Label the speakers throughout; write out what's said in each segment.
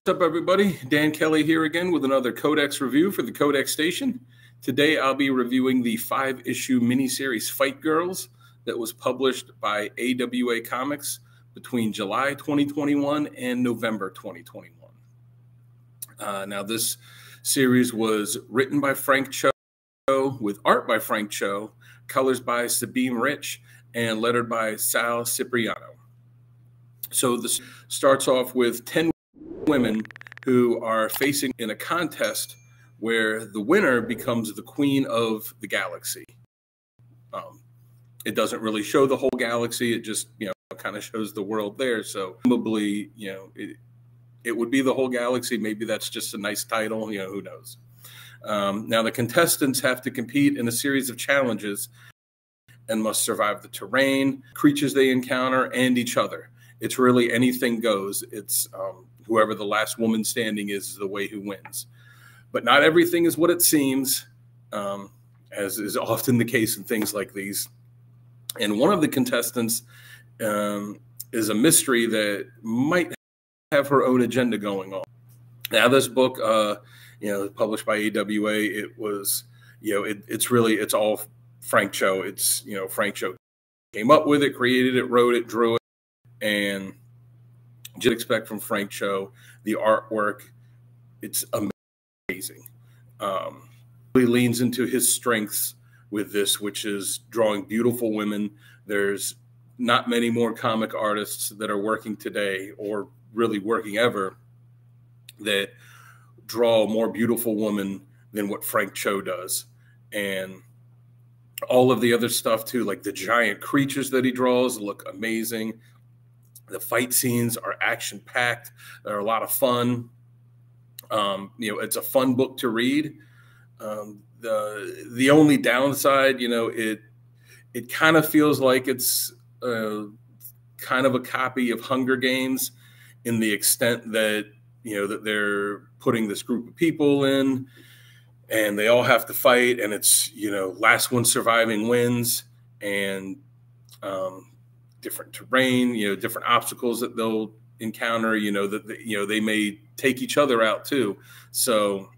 Speaker 1: What's up, everybody? Dan Kelly here again with another Codex review for the Codex Station. Today, I'll be reviewing the 5-issue miniseries Fight Girls that was published by AWA Comics between July 2021 and November 2021. Now, this series was written by Frank Cho, with art by Frank Cho, colors by Sabine Rich, and lettered by Sal Cipriano. So this starts off with 10 women who are facing in a contest where the winner becomes the queen of the galaxy. It doesn't really show the whole galaxy. It just, kind of shows the world there. So probably, it would be the whole galaxy. Maybe that's just a nice title. Who knows? Now the contestants have to compete in a series of challenges and must survive the terrain, creatures they encounter, and each other. It's really anything goes. It's whoever the last woman standing is the way who wins. But not everything is what it seems, as is often the case in things like these. And one of the contestants is a mystery that might have her own agenda going on. Now, this book, published by AWA, it was, it's all Frank Cho. It's, Frank Cho came up with it, created it, wrote it, drew it, and you'd expect from Frank Cho, the artwork, it's amazing. He leans into his strengths with this, which is drawing beautiful women. There's not many more comic artists that are working today, or really working ever, that draw a more beautiful woman than what Frank Cho does. And all of the other stuff too, like the giant creatures that he draws, look amazing. The fight scenes are action-packed. They're a lot of fun. It's a fun book to read. The only downside, it kind of feels like it's kind of a copy of Hunger Games, in the extent that that they're putting this group of people in, and they all have to fight, and it's last one surviving wins, and different terrain, different obstacles that they'll encounter, they may take each other out too. So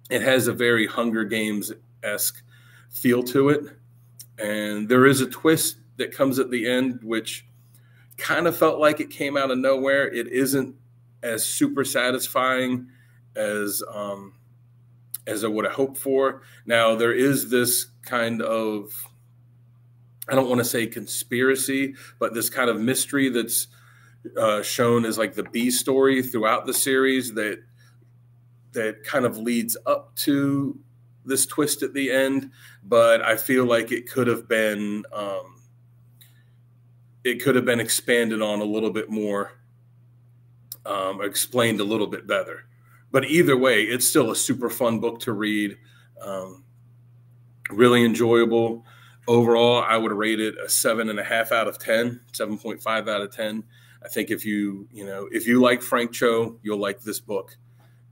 Speaker 1: it has a very Hunger Games-esque feel to it. And there is a twist that comes at the end, which kind of felt like it came out of nowhere. It isn't as super satisfying as I would have hoped for. Now, there is this kind of, I don't want to say conspiracy, but this kind of mystery that's shown as like the B story throughout the series that kind of leads up to this twist at the end. But I feel like it could have been expanded on a little bit more, explained a little bit better. But either way, it's still a super fun book to read. Really enjoyable. Overall, I would rate it a 7.5 out of 10, 7.5 out of 10. I think if you like Frank Cho, you'll like this book.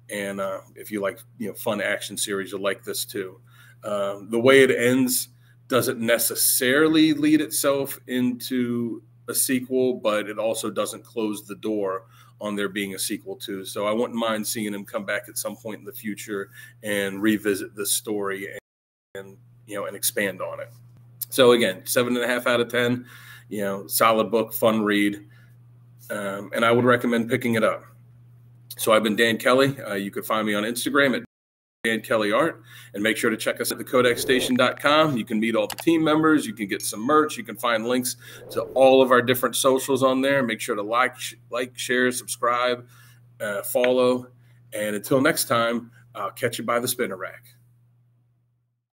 Speaker 1: And if you like, fun action series, you'll like this too. The way it ends doesn't necessarily lead itself into a sequel, but it also doesn't close the door on there being a sequel too. So I wouldn't mind seeing him come back at some point in the future and revisit this story and expand on it. So again, 7.5 out of 10, solid book, fun read. And I would recommend picking it up. So I've been Dan Kelly. You can find me on Instagram at Dan Kelly Art, and make sure to check us at thecodexstation.com. You can meet all the team members. You can get some merch. You can find links to all of our different socials on there. Make sure to like, share, subscribe, follow. And until next time, I'll catch you by the spinner rack.